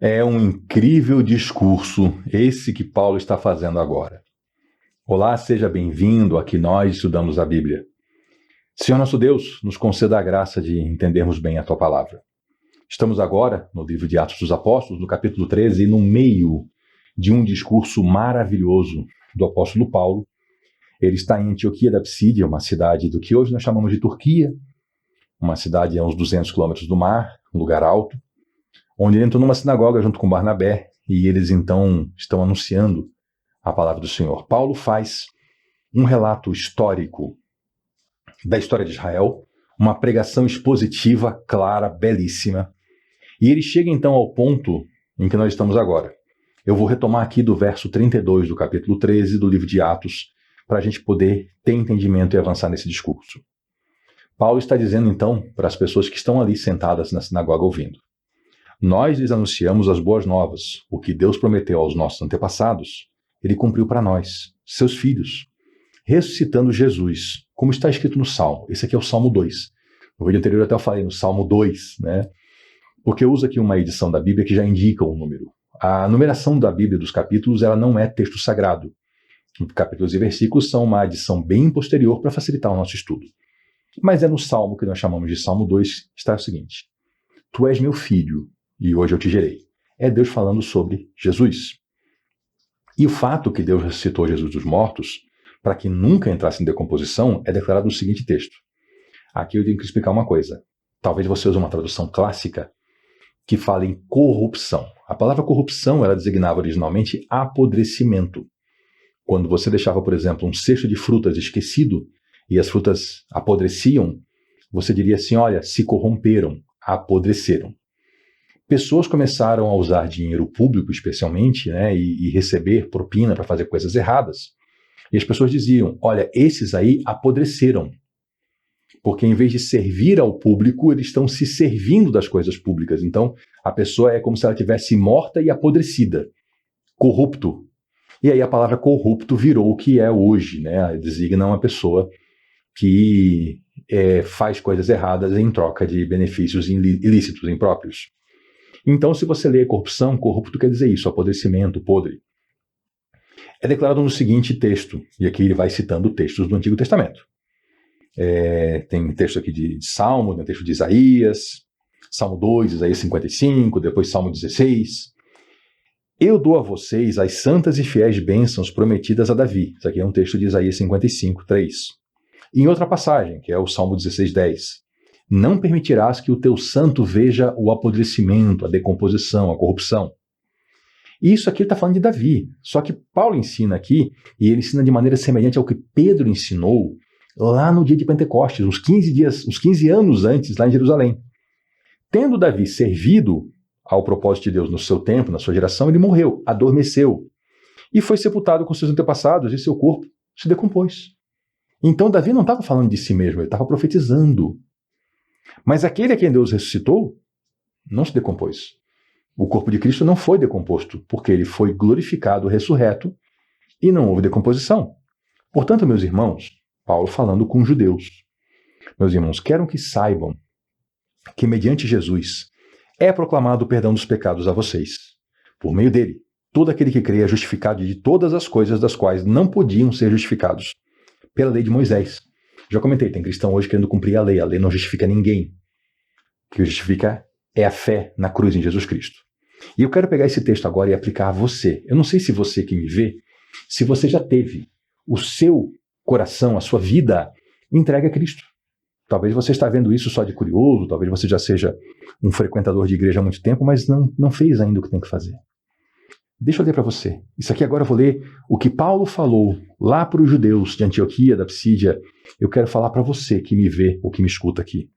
É um incrível discurso esse que Paulo está fazendo agora. Olá, seja bem-vindo a que nós estudamos a Bíblia. Senhor nosso Deus, nos conceda a graça de entendermos bem a Tua Palavra. Estamos agora no livro de Atos dos Apóstolos, no capítulo 13, no meio de um discurso maravilhoso do apóstolo Paulo. Ele está em Antioquia da Psídia, uma cidade do que hoje nós chamamos de Turquia, uma cidade a uns 200 quilômetros do mar, um lugar alto, onde ele entrou numa sinagoga junto com Barnabé, e eles então estão anunciando a palavra do Senhor. Paulo faz um relato histórico da história de Israel, uma pregação expositiva, clara, belíssima, e ele chega então ao ponto em que nós estamos agora. Eu vou retomar aqui do verso 32 do capítulo 13 do livro de Atos, para a gente poder ter entendimento e avançar nesse discurso. Paulo está dizendo então para as pessoas que estão ali sentadas na sinagoga ouvindo: nós lhes anunciamos as boas novas. O que Deus prometeu aos nossos antepassados, Ele cumpriu para nós, seus filhos, ressuscitando Jesus, como está escrito no Salmo. Esse aqui é o Salmo 2. No vídeo anterior até eu falei no Salmo 2, né? Porque eu uso aqui uma edição da Bíblia que já indica um número. A numeração da Bíblia dos capítulos, ela não é texto sagrado. Capítulos e versículos são uma adição bem posterior para facilitar o nosso estudo. Mas é no Salmo que nós chamamos de Salmo 2, está o seguinte: Tu és meu filho, e hoje eu te gerei. É Deus falando sobre Jesus. E o fato que Deus ressuscitou Jesus dos mortos, para que nunca entrasse em decomposição, é declarado no seguinte texto. Aqui eu tenho que explicar uma coisa. Talvez você use uma tradução clássica que fala em corrupção. A palavra corrupção, ela designava originalmente apodrecimento. Quando você deixava, por exemplo, um cesto de frutas esquecido e as frutas apodreciam, você diria assim: olha, se corromperam, apodreceram. Pessoas começaram a usar dinheiro público, especialmente, né, e receber propina para fazer coisas erradas. E as pessoas diziam: olha, esses aí apodreceram. Porque em vez de servir ao público, eles estão se servindo das coisas públicas. Então, a pessoa é como se ela tivesse morta e apodrecida. Corrupto. E aí a palavra corrupto virou o que é hoje, né? Designa uma pessoa que faz coisas erradas em troca de benefícios ilícitos, impróprios. Então, se você lê corrupção, corrupto quer dizer isso, apodrecimento, podre. É declarado no seguinte texto, e aqui ele vai citando textos do Antigo Testamento. Tem texto aqui de Salmo, tem texto de Isaías, Salmo 2, Isaías 55, depois Salmo 16. Eu dou a vocês as santas e fiéis bênçãos prometidas a Davi. Isso aqui é um texto de Isaías 55, 3. Em outra passagem, que é o Salmo 16, 10. Não permitirás que o teu santo veja o apodrecimento, a decomposição, a corrupção. E isso aqui ele está falando de Davi. Só que Paulo ensina aqui, e ele ensina de maneira semelhante ao que Pedro ensinou lá no dia de Pentecostes, uns 15 anos antes, lá em Jerusalém. Tendo Davi servido ao propósito de Deus no seu tempo, na sua geração, ele morreu, adormeceu, e foi sepultado com seus antepassados, e seu corpo se decompôs. Então Davi não estava falando de si mesmo, ele estava profetizando. Mas aquele a quem Deus ressuscitou não se decompôs. O corpo de Cristo não foi decomposto, porque ele foi glorificado, ressurreto, e não houve decomposição. Portanto, meus irmãos, Paulo falando com os judeus, meus irmãos, quero que saibam que mediante Jesus é proclamado o perdão dos pecados a vocês. Por meio dele, todo aquele que crê é justificado de todas as coisas das quais não podiam ser justificados pela lei de Moisés. Já comentei, tem cristão hoje querendo cumprir a lei não justifica ninguém. O que justifica é a fé na cruz em Jesus Cristo. E eu quero pegar esse texto agora e aplicar a você. Eu não sei se você que me vê, se você já teve o seu coração, a sua vida entregue a Cristo. Talvez você está vendo isso só de curioso, talvez você já seja um frequentador de igreja há muito tempo, mas não fez ainda o que tem que fazer. Deixa eu ler para você. Isso aqui agora eu vou ler o que Paulo falou lá para os judeus de Antioquia, da Psídia. Eu quero falar para você que me vê ou que me escuta aqui.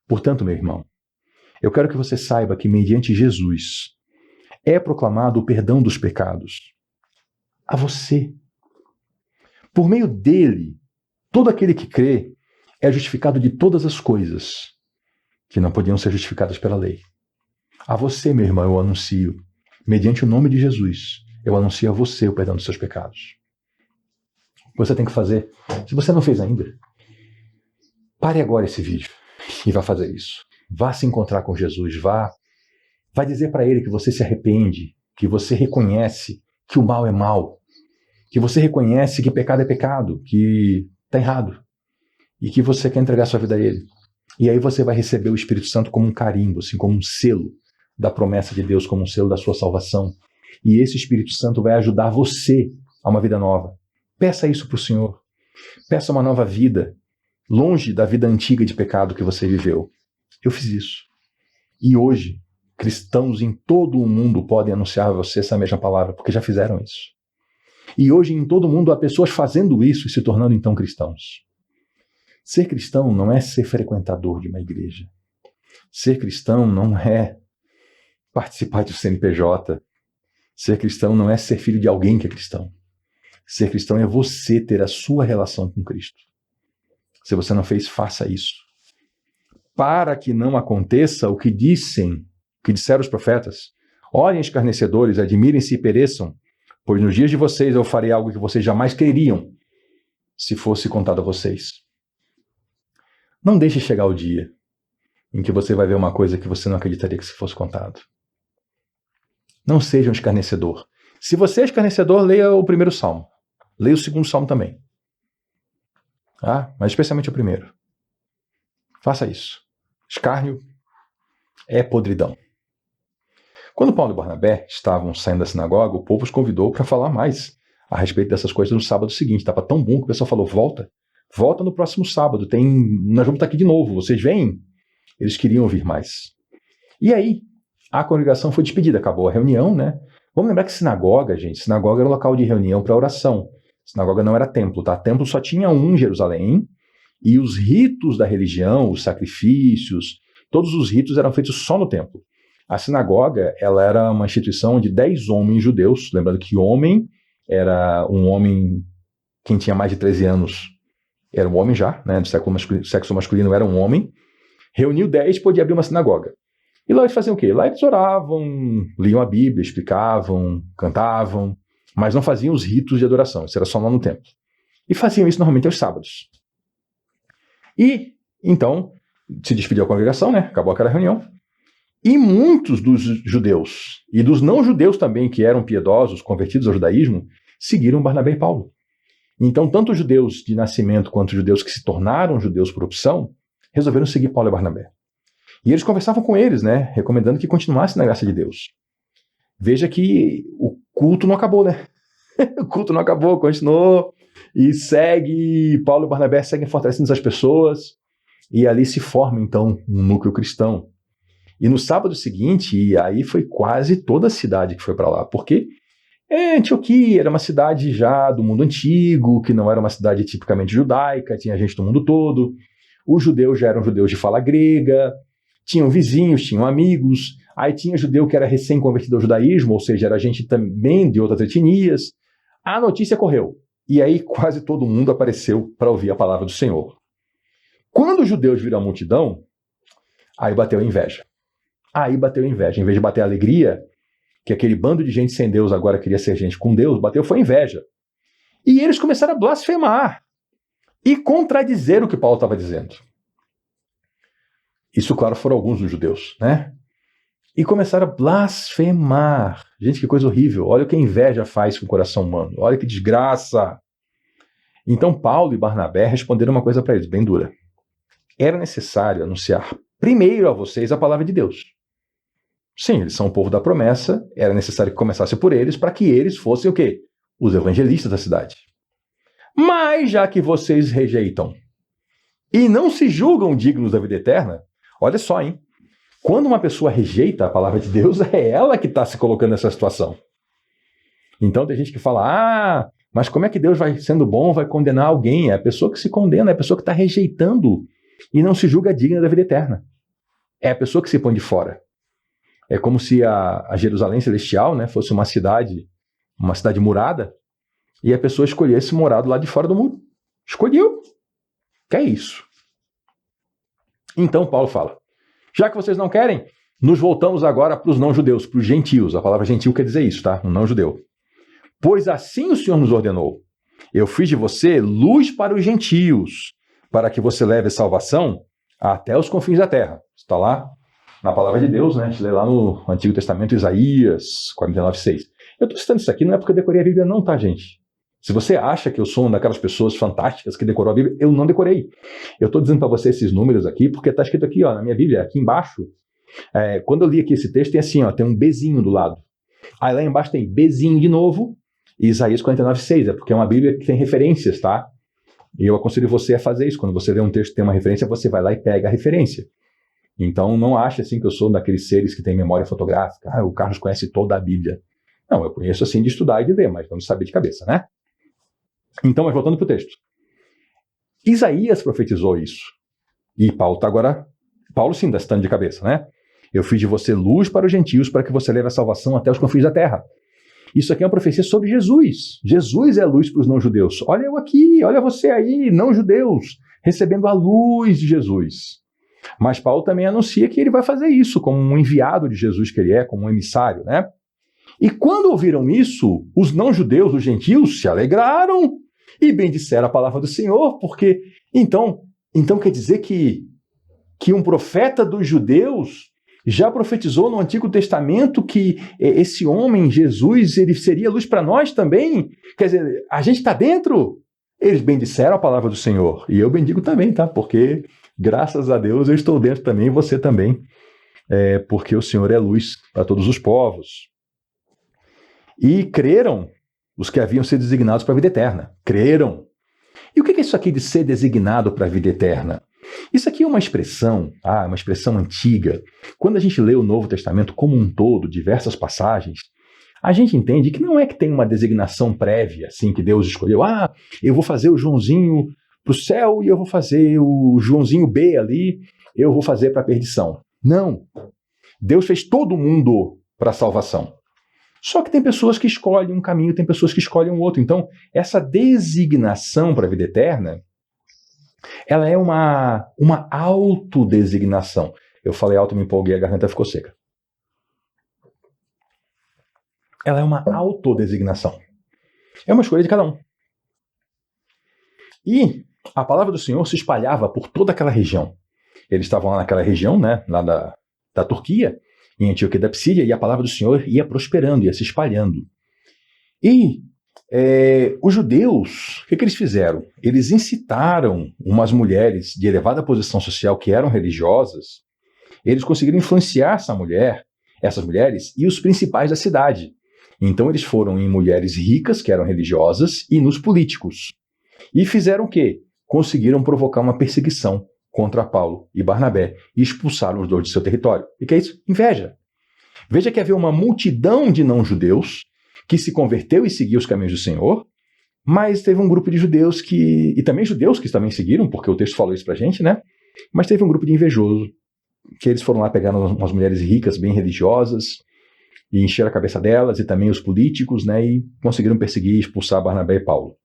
Portanto, meu irmão, eu quero que você saiba que mediante Jesus é proclamado o perdão dos pecados a você. Por meio dele, todo aquele que crê é justificado de todas as coisas que não podiam ser justificadas pela lei. A você, meu irmão, eu anuncio, mediante o nome de Jesus, eu anuncio a você o perdão dos seus pecados. O que você tem que fazer, se você não fez ainda, pare agora esse vídeo e vá fazer isso. Vá se encontrar com Jesus, vá Vai dizer para ele que você se arrepende, que você reconhece que o mal é mal, que você reconhece que pecado é pecado, que está errado, e que você quer entregar sua vida a ele. E aí você vai receber o Espírito Santo como um carimbo, assim, como um selo da promessa de Deus, como um selo da sua salvação. E esse Espírito Santo vai ajudar você a uma vida nova. Peça isso para o Senhor. Peça uma nova vida, longe da vida antiga de pecado que você viveu. Eu fiz isso. E hoje, cristãos em todo o mundo podem anunciar a você essa mesma palavra, porque já fizeram isso. E hoje em todo o mundo há pessoas fazendo isso e se tornando então cristãos. Ser cristão não é ser frequentador de uma igreja. Ser cristão não é participar do CNPJ. Ser cristão não é ser filho de alguém que é cristão. Ser cristão é você ter a sua relação com Cristo. Se você não fez, faça isso. Para que não aconteça o que disseram os profetas. Olhem, escarnecedores, admirem-se e pereçam, pois nos dias de vocês eu farei algo que vocês jamais creriam, se fosse contado a vocês. Não deixe chegar o dia em que você vai ver uma coisa que você não acreditaria que se fosse contado. Não seja um escarnecedor. Se você é escarnecedor, leia o primeiro salmo. Leia o segundo salmo também. Mas especialmente o primeiro. Faça isso. Escárnio é podridão. Quando Paulo e Barnabé estavam saindo da sinagoga, o povo os convidou para falar mais a respeito dessas coisas no sábado seguinte. Estava tão bom que o pessoal falou, volta no próximo sábado, nós vamos estar aqui de novo, vocês vêm? Eles queriam ouvir mais. E aí, a congregação foi despedida, acabou a reunião, né? Vamos lembrar que sinagoga, gente, sinagoga era um local de reunião para oração. Sinagoga não era templo, tá? Templo só tinha um em Jerusalém, e os ritos da religião, os sacrifícios, todos os ritos eram feitos só no templo. A sinagoga, ela era uma instituição de 10 homens judeus, lembrando que homem era um homem, quem tinha mais de 13 anos era um homem já, né, do sexo masculino era um homem, reuniu 10 e podia abrir uma sinagoga. E lá eles faziam o quê? Lá eles oravam, liam a Bíblia, explicavam, cantavam, mas não faziam os ritos de adoração, isso era só lá no templo. E faziam isso normalmente aos sábados. E, então, se despediu a congregação, né? Acabou aquela reunião. E muitos dos judeus, e dos não-judeus também, que eram piedosos, convertidos ao judaísmo, seguiram Barnabé e Paulo. Então, tanto os judeus de nascimento quanto os judeus que se tornaram judeus por opção, resolveram seguir Paulo e Barnabé. E eles conversavam com eles, né? Recomendando que continuassem na graça de Deus. Veja que o culto não acabou, né? O culto não acabou, continuou. E Paulo e Barnabé seguem fortalecendo as pessoas. E ali se forma, então, um núcleo cristão. E no sábado seguinte, e aí foi quase toda a cidade que foi para lá, porque Antioquia era uma cidade já do mundo antigo, que não era uma cidade tipicamente judaica, tinha gente do mundo todo. Os judeus já eram judeus de fala grega, tinham vizinhos, tinham amigos. Aí tinha judeu que era recém-convertido ao judaísmo, ou seja, era gente também de outras etnias. A notícia correu. E aí quase todo mundo apareceu para ouvir a palavra do Senhor. Quando os judeus viram a multidão, aí bateu a inveja. Em vez de bater a alegria, que aquele bando de gente sem Deus agora queria ser gente com Deus, bateu foi a inveja. E eles começaram a blasfemar e contradizer o que Paulo estava dizendo. Isso, claro, foram alguns dos judeus, né? E começaram a blasfemar. Gente, que coisa horrível. Olha o que a inveja faz com o coração humano. Olha que desgraça. Então Paulo e Barnabé responderam uma coisa para eles, bem dura. Era necessário anunciar primeiro a vocês a palavra de Deus. Sim, eles são o povo da promessa, era necessário que começasse por eles para que eles fossem o quê? Os evangelistas da cidade. Mas já que vocês rejeitam e não se julgam dignos da vida eterna, olha só, hein? Quando uma pessoa rejeita a palavra de Deus, é ela que está se colocando nessa situação. Então tem gente que fala, mas como é que Deus vai, sendo bom, vai condenar alguém? É a pessoa que se condena, é a pessoa que está rejeitando e não se julga digna da vida eterna. É a pessoa que se põe de fora. É como se a Jerusalém Celestial, né, fosse uma cidade murada, e a pessoa escolhesse morar do lado de fora do muro. Escolheu. Que é isso? Então Paulo fala, já que vocês não querem, nos voltamos agora para os não-judeus, para os gentios. A palavra gentil quer dizer isso, tá? Um não-judeu. Pois assim o Senhor nos ordenou. Eu fiz de você luz para os gentios, para que você leve salvação até os confins da terra. Está lá na palavra de Deus, né? A gente lê lá no Antigo Testamento, Isaías 49:6. Eu estou citando isso aqui não é porque eu decorei a Bíblia não, tá, gente? Se você acha que eu sou uma daquelas pessoas fantásticas que decorou a Bíblia, eu não decorei. Eu estou dizendo para você esses números aqui porque está escrito aqui, ó, na minha Bíblia, aqui embaixo. Quando eu li aqui esse texto, tem assim, ó, tem um Bzinho do lado. Aí lá embaixo tem Bzinho de novo, e Isaías 49:6, porque é uma Bíblia que tem referências, tá? E eu aconselho você a fazer isso. Quando você lê um texto que tem uma referência, você vai lá e pega a referência. Então não ache assim que eu sou daqueles seres que têm memória fotográfica. O Carlos conhece toda a Bíblia. Não, eu conheço assim de estudar e de ler, mas não de saber de cabeça, né? Então, mas voltando para o texto. Isaías profetizou isso. E Paulo está agora... Paulo sim está citando de cabeça, né? Eu fiz de você luz para os gentios, para que você leve a salvação até os confins da terra. Isso aqui é uma profecia sobre Jesus. Jesus é a luz para os não-judeus. Olha eu aqui, olha você aí, não-judeus, recebendo a luz de Jesus. Mas Paulo também anuncia que ele vai fazer isso, como um enviado de Jesus que ele é, como um emissário, né? E quando ouviram isso, os não-judeus, os gentios, se alegraram e bendisseram a palavra do Senhor, porque então quer dizer que um profeta dos judeus já profetizou no Antigo Testamento que esse homem, Jesus, ele seria luz para nós também? Quer dizer, a gente está dentro? Eles bendisseram a palavra do Senhor. E eu bendigo também, tá? Porque, graças a Deus, eu estou dentro também, e você também. Porque o Senhor é luz para todos os povos. E creram os que haviam sido designados para a vida eterna. Creram. E o que é isso aqui de ser designado para a vida eterna? Isso aqui é uma expressão antiga. Quando a gente lê o Novo Testamento como um todo, diversas passagens, a gente entende que não é que tem uma designação prévia, assim, que Deus escolheu. Eu vou fazer o Joãozinho para o céu e eu vou fazer o Joãozinho B ali, eu vou fazer para a perdição. Não. Deus fez todo mundo para a salvação. Só que tem pessoas que escolhem um caminho, tem pessoas que escolhem um outro. Então, essa designação para a vida eterna, ela é uma autodesignação. Eu falei alto, me empolguei, a garganta ficou seca. Ela é uma autodesignação. É uma escolha de cada um. E a palavra do Senhor se espalhava por toda aquela região. Eles estavam lá naquela região, né, lá da Turquia, em Antioquia da Psídia, e a palavra do Senhor ia prosperando, ia se espalhando. E os judeus, o que eles fizeram? Eles incitaram umas mulheres de elevada posição social que eram religiosas, eles conseguiram influenciar essas mulheres e os principais da cidade. Então eles foram em mulheres ricas, que eram religiosas, e nos políticos. E fizeram o quê? Conseguiram provocar uma perseguição contra Paulo e Barnabé e expulsaram os dois de seu território. E que é isso? Inveja. Veja que havia uma multidão de não-judeus que se converteu e seguiu os caminhos do Senhor, mas teve um grupo de judeus e também judeus que também seguiram, porque o texto falou isso pra gente, né? Mas teve um grupo de invejosos, que eles foram lá pegar umas mulheres ricas, bem religiosas, e encheram a cabeça delas, e também os políticos, né? E conseguiram perseguir e expulsar Barnabé e Paulo.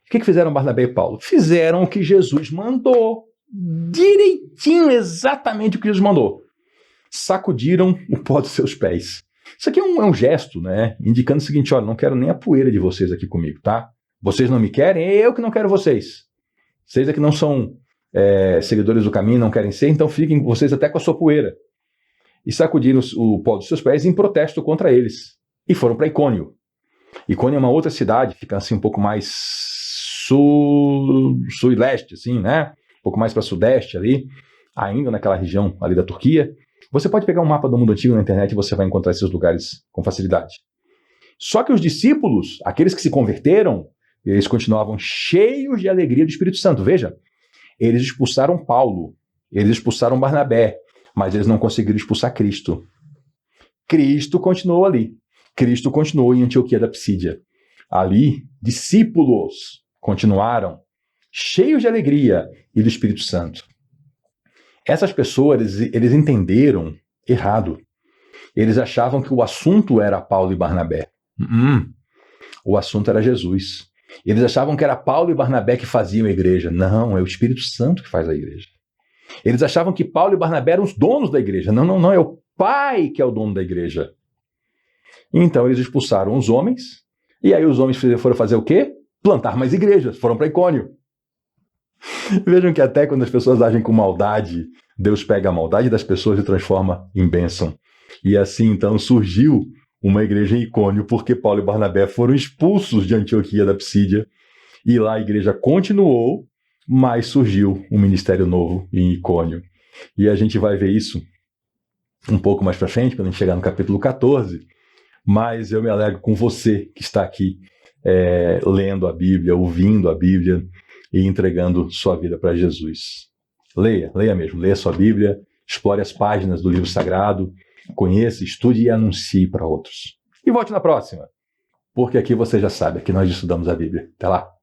O que fizeram Barnabé e Paulo? Fizeram o que Jesus mandou. Direitinho, exatamente o que Jesus mandou. Sacudiram o pó dos seus pés. Isso aqui é um gesto, né? Indicando o seguinte: olha, não quero nem a poeira de vocês aqui comigo, tá? Vocês não me querem, é eu que não quero vocês. Vocês aqui não são seguidores do caminho, não querem ser, então fiquem vocês até com a sua poeira. E sacudiram o pó dos seus pés em protesto contra eles. E foram para Icônio. Icônio é uma outra cidade, fica assim um pouco mais sul e leste, assim, né? Um pouco mais para sudeste ali, ainda naquela região ali da Turquia. Você pode pegar um mapa do mundo antigo na internet e você vai encontrar esses lugares com facilidade. Só que os discípulos, aqueles que se converteram, eles continuavam cheios de alegria do Espírito Santo. Veja, eles expulsaram Paulo, eles expulsaram Barnabé, mas eles não conseguiram expulsar Cristo. Cristo continuou ali. Cristo continuou em Antioquia da Psídia. Ali, discípulos continuaram cheios de alegria e do Espírito Santo. Essas pessoas, eles entenderam errado. Eles achavam que o assunto era Paulo e Barnabé. O assunto era Jesus. Eles achavam que era Paulo e Barnabé que faziam a igreja. Não, é o Espírito Santo que faz a igreja. Eles achavam que Paulo e Barnabé eram os donos da igreja. Não, é o Pai que é o dono da igreja. Então eles expulsaram os homens, e aí os homens foram fazer o quê? Plantar mais igrejas, foram para Icônio. Vejam que até quando as pessoas agem com maldade, Deus pega a maldade das pessoas e transforma em bênção. E assim, então, surgiu uma igreja em Icônio, porque Paulo e Barnabé foram expulsos de Antioquia da Psídia, e lá a igreja continuou, mas surgiu um ministério novo em Icônio. E a gente vai ver isso um pouco mais para frente, quando a gente chegar no capítulo 14, mas eu me alegro com você que está aqui lendo a Bíblia, ouvindo a Bíblia e entregando sua vida para Jesus. Leia mesmo, leia sua Bíblia, explore as páginas do livro sagrado, conheça, estude e anuncie para outros. E volte na próxima, porque aqui você já sabe, aqui nós estudamos a Bíblia. Até lá!